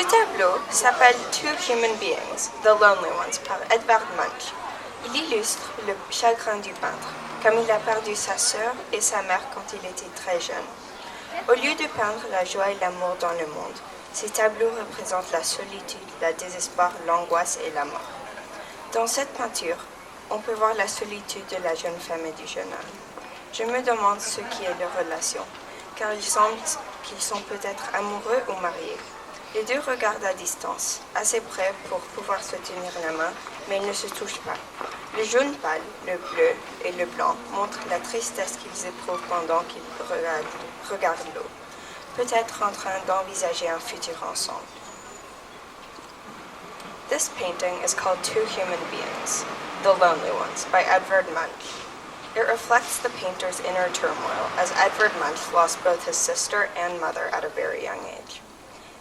Ce tableau s'appelle Two Human Beings, The Lonely Ones par Edvard Munch. Il illustre le chagrin du peintre, comme il a perdu sa sœur et sa mère quand il était très jeune. Au lieu de peindre la joie et l'amour dans le monde, ces tableaux représentent la solitude, le désespoir, l'angoisse et la mort. Dans cette peinture, on peut voir la solitude de la jeune femme et du jeune homme. Je me demande ce qui est leur relation, car il semble qu'ils sont peut-être amoureux ou mariés. Les deux regardent à distance, assez près pour pouvoir se tenir la main, mais ils ne se touchent pas. Le jaune pâle, le bleu et le blanc montrent la tristesse qu'ils éprouvent pendant qu'ils regardent l'eau, peut-être en train d'envisager un futur ensemble. This painting is called Two Human Beings, The Lonely Ones, by Edvard Munch. It reflects the painter's inner turmoil, as Edvard Munch lost both his sister and mother at a very young age.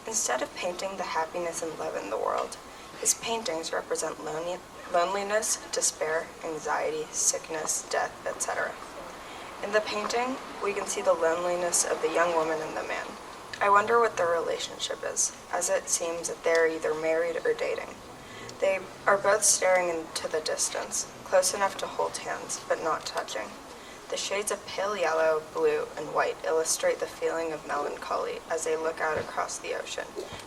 Instead of painting the happiness and love in the world, his paintings represent loneliness, despair, anxiety, sickness, death, etc. In the painting, we can see the loneliness of the young woman and the man. I wonder what their relationship is, as it seems that they are either married or dating. They are both staring into the distance, close enough to hold hands, but not touching. The shades of pale yellow, blue, and white illustrate the feeling of melancholy as they look out across the ocean,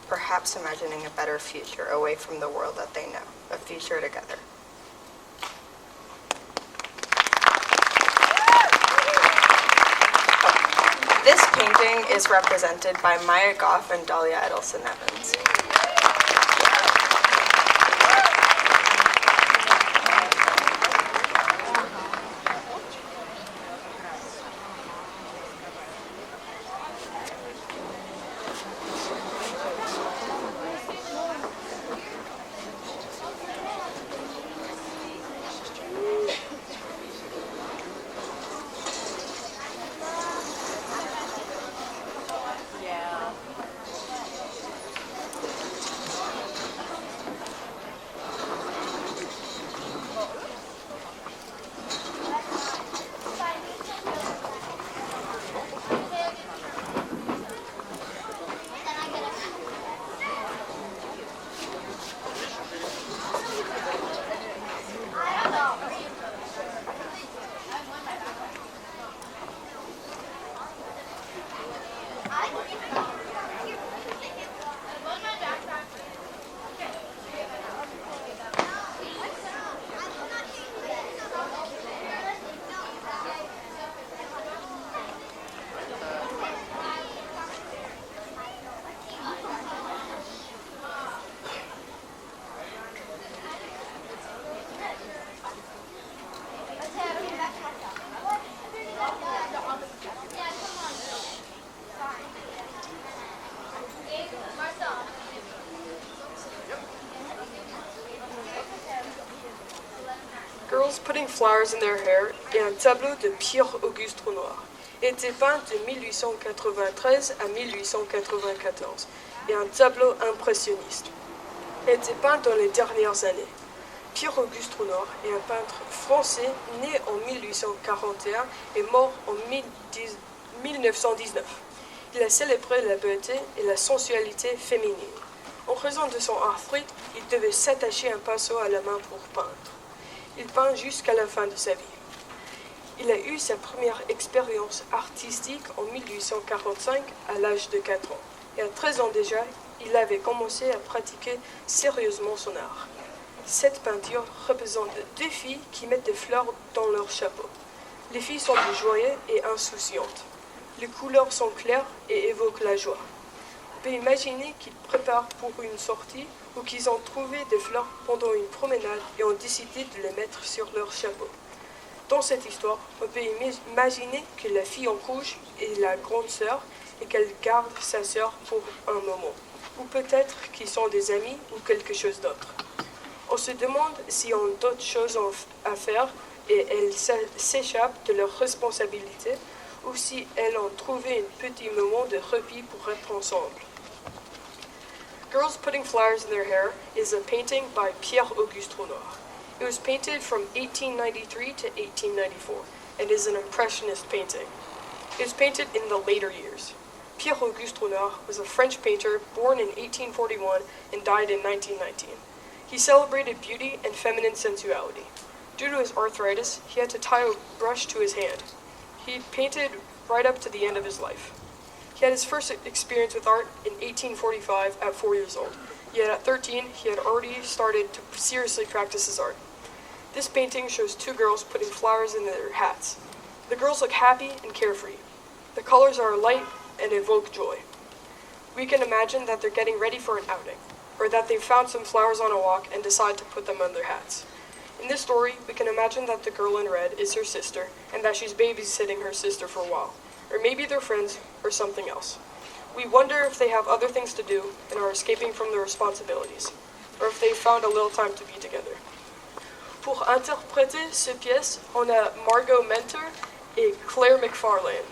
perhaps imagining a better future away from the world that they know, a future together. This painting is represented by Maya Goff and Dahlia Edelson Evans. Girls Putting Flowers in Their Hair est un tableau de Pierre-Auguste Renoir. Il était peint de 1893 à 1894 et un tableau impressionniste. Il était peint dans les dernières années. Pierre-Auguste Renoir est un peintre français né en 1841 et mort en 1919. Il a célébré la beauté et la sensualité féminine. En raison de son arthrite, il devait s'attacher un pinceau à la main pour peindre. Il peint jusqu'à la fin de sa vie. Il a eu sa première expérience artistique en 1845 à l'âge de 4 ans. Et à 13 ans déjà, il avait commencé à pratiquer sérieusement son art. Cette peinture représente deux filles qui mettent des fleurs dans leur chapeau. Les filles sont joyeuses et insouciantes. Les couleurs sont claires et évoquent la joie. On peut imaginer qu'ils préparent pour une sortie ou qu'ils ont trouvé des fleurs pendant une promenade et ont décidé de les mettre sur leur chapeau. Dans cette histoire, on peut imaginer que la fille en rouge est la grande sœur et qu'elle garde sa sœur pour un moment. Ou peut-être qu'ils sont des amis ou quelque chose d'autre. On se demande s'ils ont d'autres choses à faire et elles s'échappent de leurs responsabilités ou si elles ont trouvé un petit moment de répit pour être ensemble. Girls Putting Flowers in Their Hair is a painting by Pierre-Auguste Renoir. It was painted from 1893 to 1894 and is an impressionist painting. It was painted in the later years. Pierre-Auguste Renoir was a French painter born in 1841 and died in 1919. He celebrated beauty and feminine sensuality. Due to his arthritis, he had to tie a brush to his hand. He painted right up to the end of his life. He had his first experience with art in 1845 at 4 years old. Yet at 13, he had already started to seriously practice his art. This painting shows two girls putting flowers in their hats. The girls look happy and carefree. The colors are light and evoke joy. We can imagine that they're getting ready for an outing, or that they've found some flowers on a walk and decide to put them on their hats. In this story, we can imagine that the girl in red is her sister, and that she's babysitting her sister for a while. Or maybe they're friends, or something else. We wonder if they have other things to do and are escaping from their responsibilities, or if they've found a little time to be together. Pour interpréter cette pièce, on a Margot Mentor et Claire McFarlane.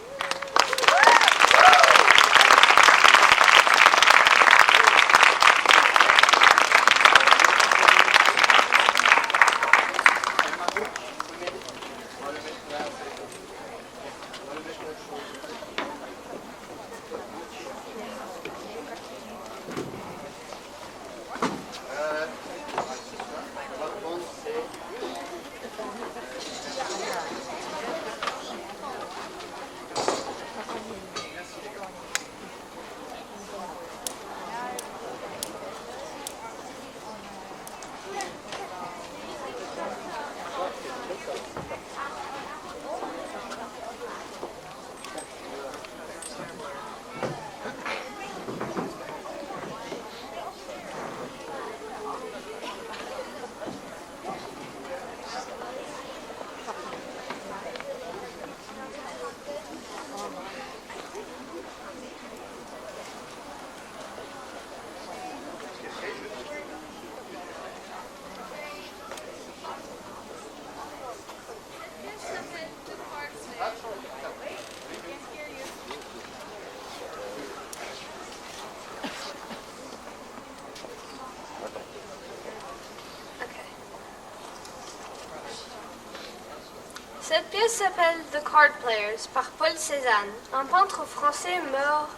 Cette pièce s'appelle The Card Players par Paul Cézanne, un peintre français mort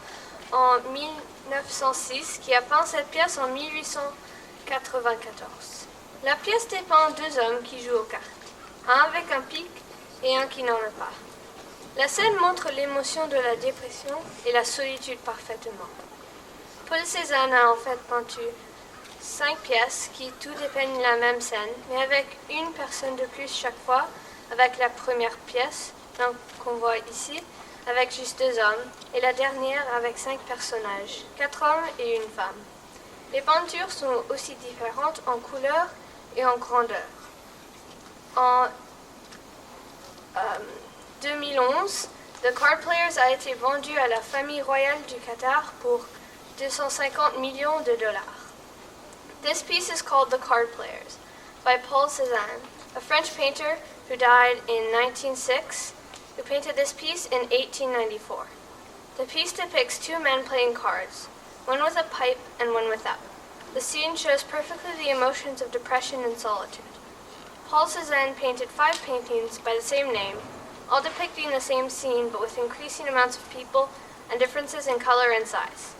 en 1906 qui a peint cette pièce en 1894. La pièce dépeint deux hommes qui jouent aux cartes, un avec un pic et un qui n'en a pas. La scène montre l'émotion de la dépression et la solitude parfaitement. Paul Cézanne a en fait peint 5 pièces qui tout dépeignent la même scène, mais avec une personne de plus chaque fois, avec la première pièce qu'on voit ici, avec juste 2 hommes, et la dernière avec 5 personnages, 4 hommes et une femme. Les peintures sont aussi différentes en couleur et en grandeur. En 2011, The Card Players a été vendu à la famille royale du Qatar pour 250 millions de dollars. This piece is called The Card Players by Paul Cézanne, a French painter who died in 1906, who painted this piece in 1894. The piece depicts 2 men playing cards, one with a pipe and one without. The scene shows perfectly the emotions of depression and solitude. Paul Cézanne painted 5 paintings by the same name, all depicting the same scene but with increasing amounts of people and differences in color and size.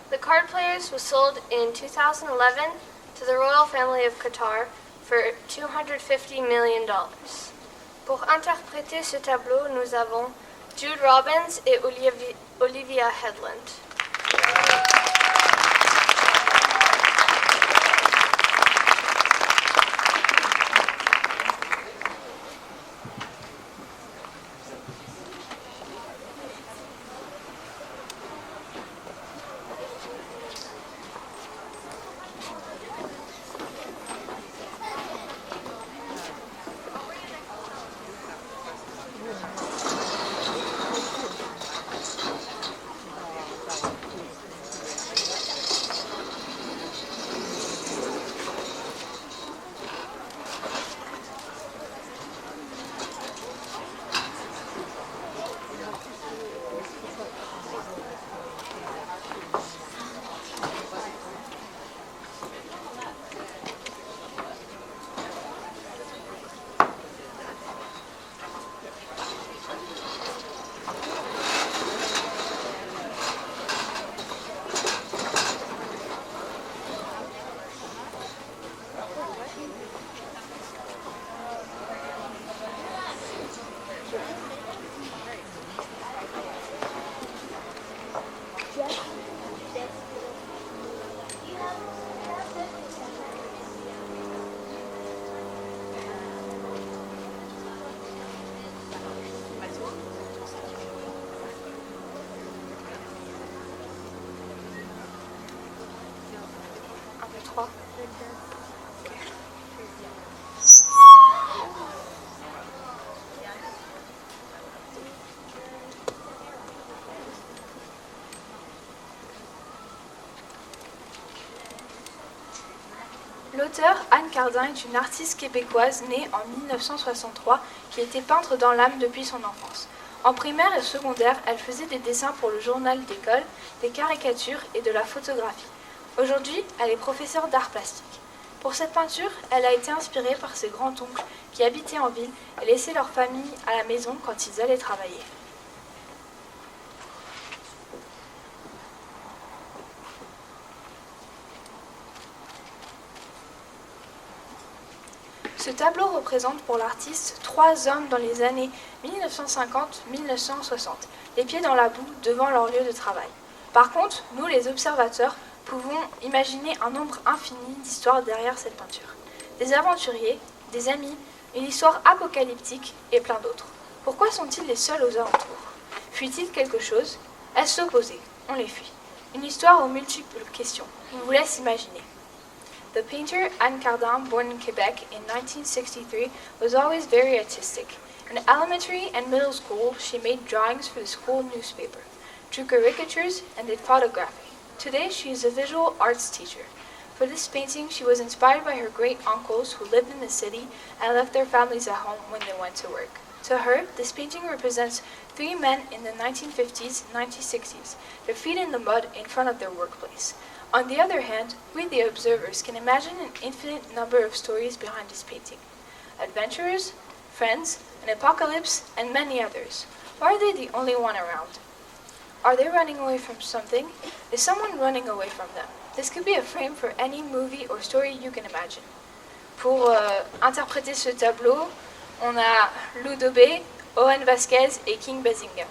The Card Players was sold in 2011 to the royal family of Qatar for $250 million. Pour interpréter ce tableau, nous avons Jude Robbins et Olivia Headland. 3. L'auteure Anne Cardin est une artiste québécoise née en 1963 qui était peintre dans l'âme depuis son enfance. En primaire et secondaire, elle faisait des dessins pour le journal d'école, des caricatures et de la photographie. Aujourd'hui, elle est professeure d'art plastique. Pour cette peinture, elle a été inspirée par ses grands-oncles qui habitaient en ville et laissaient leur famille à la maison quand ils allaient travailler. Ce tableau représente pour l'artiste 3 hommes dans les années 1950-1960, les pieds dans la boue devant leur lieu de travail. Par contre, nous les observateurs pouvons imaginer un nombre infini d'histoires derrière cette peinture. Des aventuriers, des amis, une histoire apocalyptique et plein d'autres. Pourquoi sont-ils les seuls aux alentours? Fuit-il quelque chose? Est-ce opposé? On les fuit. Une histoire aux multiples questions. On vous laisse imaginer. The painter Anne Cardin, born in Quebec in 1963, was always very artistic. In elementary and middle school, she made drawings for the school newspaper, drew caricatures, and did photography. Today, she is a visual arts teacher. For this painting, she was inspired by her great-uncles who lived in the city and left their families at home when they went to work. To her, this painting represents 3 men in the 1950s and 1960s, their feet in the mud in front of their workplace. On the other hand, we the observers can imagine an infinite number of stories behind this painting. Adventurers, friends, an apocalypse, and many others. Or are they the only one around? Are they running away from something? Is someone running away from them? This could be a frame for any movie or story you can imagine. Pour interpréter ce tableau, on a Lou Dobé, Owen Vasquez et King Bazinga.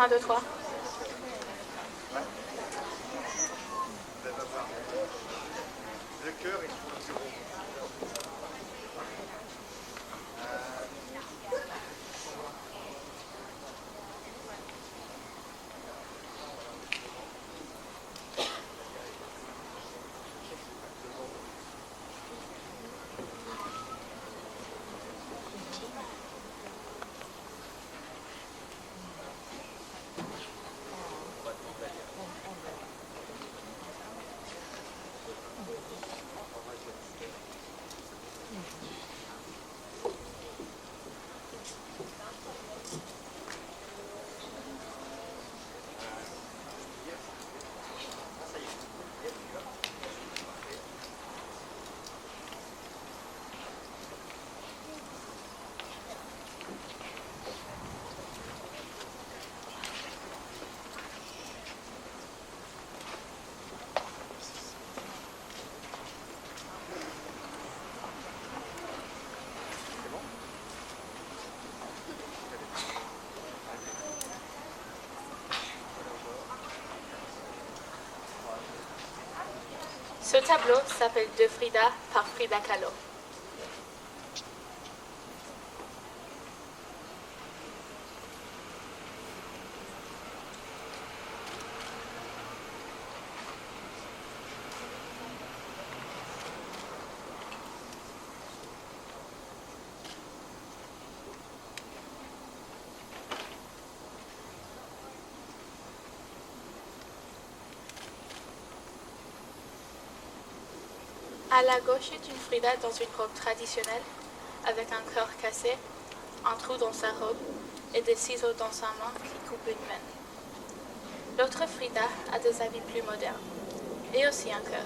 Un, deux, trois. Le cœur est sur le bureau. Ce tableau s'appelle De Frida par Frida Kahlo. À la gauche est une Frida dans une robe traditionnelle, avec un cœur cassé, un trou dans sa robe et des ciseaux dans sa main qui coupent une main. L'autre Frida a des habits plus modernes, et aussi un cœur.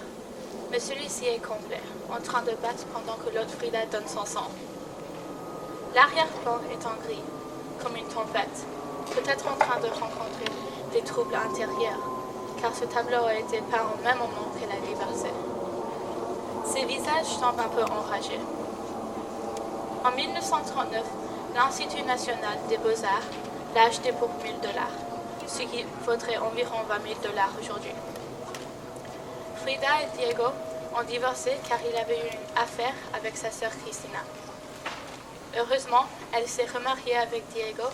Mais celui-ci est complet, en train de battre pendant que l'autre Frida donne son sang. L'arrière-plan est en gris, comme une tempête, peut-être en train de rencontrer des troubles intérieurs, car ce tableau a été peint au même moment qu'elle a déversé. Ses visages semblent un peu enragés. En 1939, l'Institut national des beaux-arts l'a acheté pour $1000, ce qui vaudrait environ $20 000 aujourd'hui. Frida et Diego ont divorcé car il avait eu une affaire avec sa sœur Cristina. Heureusement, elle s'est remariée avec Diego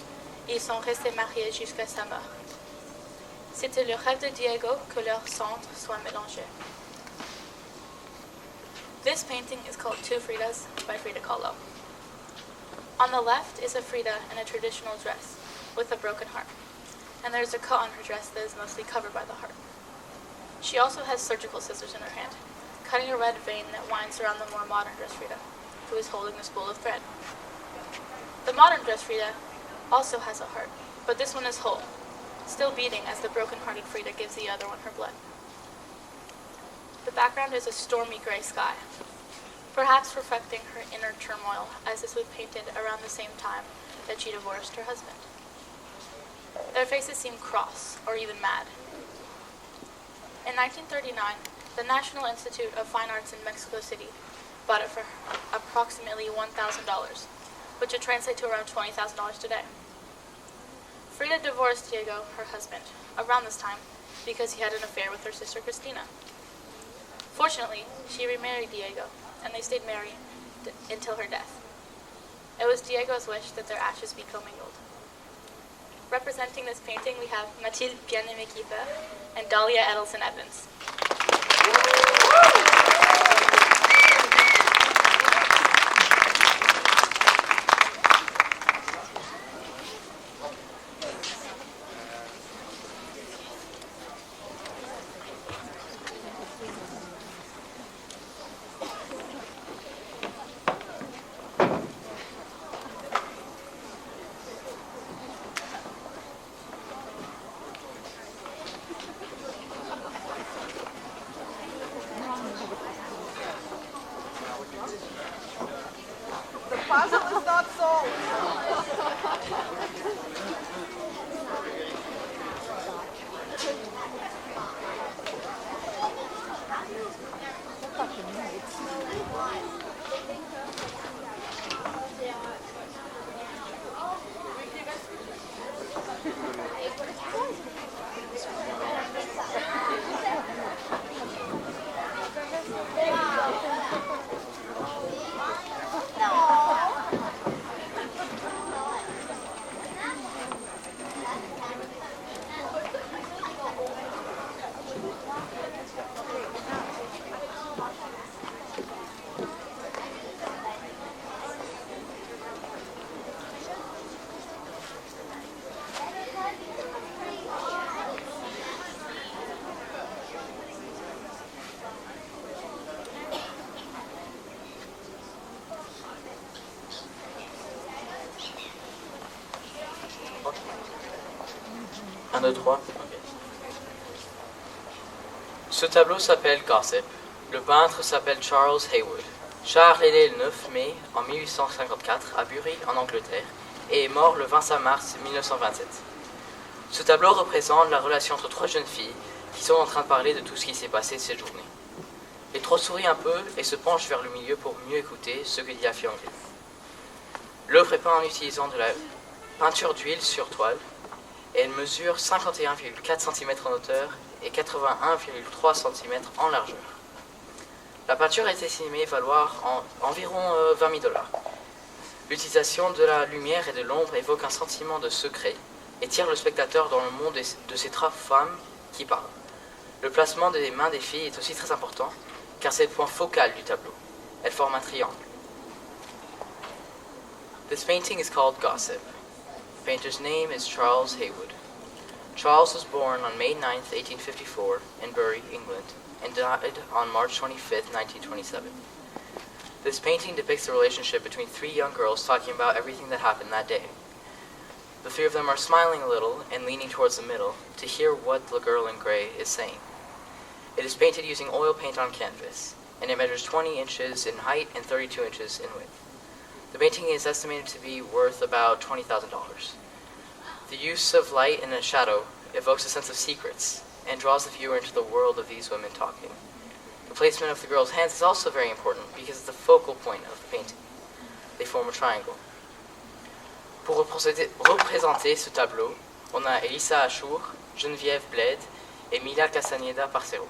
et ils sont restés mariés jusqu'à sa mort. C'était le rêve de Diego que leurs cendres soient mélangées. This painting is called Two Fridas by Frida Kahlo. On the left is a Frida in a traditional dress with a broken heart, and there's a cut on her dress that is mostly covered by the heart. She also has surgical scissors in her hand, cutting a red vein that winds around the more modern dress Frida, who is holding a spool of thread. The modern dress Frida also has a heart, but this one is whole, still beating as the broken-hearted Frida gives the other one her blood. The background is a stormy gray sky, perhaps reflecting her inner turmoil, as this was painted around the same time that she divorced her husband. Their faces seem cross, or even mad. In 1939, the National Institute of Fine Arts in Mexico City bought it for approximately $1,000, which would translate to around $20,000 today. Frida divorced Diego, her husband, around this time because he had an affair with her sister Cristina. Fortunately, she remarried Diego, and they stayed married until her death. It was Diego's wish that their ashes be commingled. Representing this painting, we have Mathilde Bien-Aimé-Kiefer and Dahlia Edelson Evans. The puzzle is not solved. Un, deux, trois. Ok. Ce tableau s'appelle Gossip. Le peintre s'appelle Charles Haywood. Charles est né le 9 mai en 1854 à Bury, en Angleterre, et est mort le 25 mars 1927. Ce tableau représente la relation entre trois jeunes filles qui sont en train de parler de tout ce qui s'est passé cette journée. Les trois sourient un peu et se penchent vers le milieu pour mieux écouter ce que dit la fille anglaise. L'œuvre est peinte en utilisant de la peinture d'huile sur toile, et elle mesure 51,4 cm en hauteur et 81,3 cm en largeur. La peinture est estimée valoir environ $20 000. L'utilisation de la lumière et de l'ombre évoque un sentiment de secret et tire le spectateur dans le monde de ces trois femmes qui parlent. Le placement des mains des filles est aussi très important, car c'est le point focal du tableau. Elles forment un triangle. This painting is called Gossip. The painter's name is Charles Haywood. Charles was born on May 9, 1854, in Bury, England, and died on March 25, 1927. This painting depicts the relationship between three young girls talking about everything that happened that day. The three of them are smiling a little and leaning towards the middle to hear what the girl in gray is saying. It is painted using oil paint on canvas, and it measures 20 inches in height and 32 inches in width. The painting is estimated to be worth about $20,000. The use of light and a shadow evokes a sense of secrets and draws the viewer into the world of these women talking. The placement of the girl's hands is also very important because it's the focal point of the painting. They form a triangle. Pour représenter ce tableau, on a Elissa Achour, Geneviève Bled et Mila Castaneda Parcero.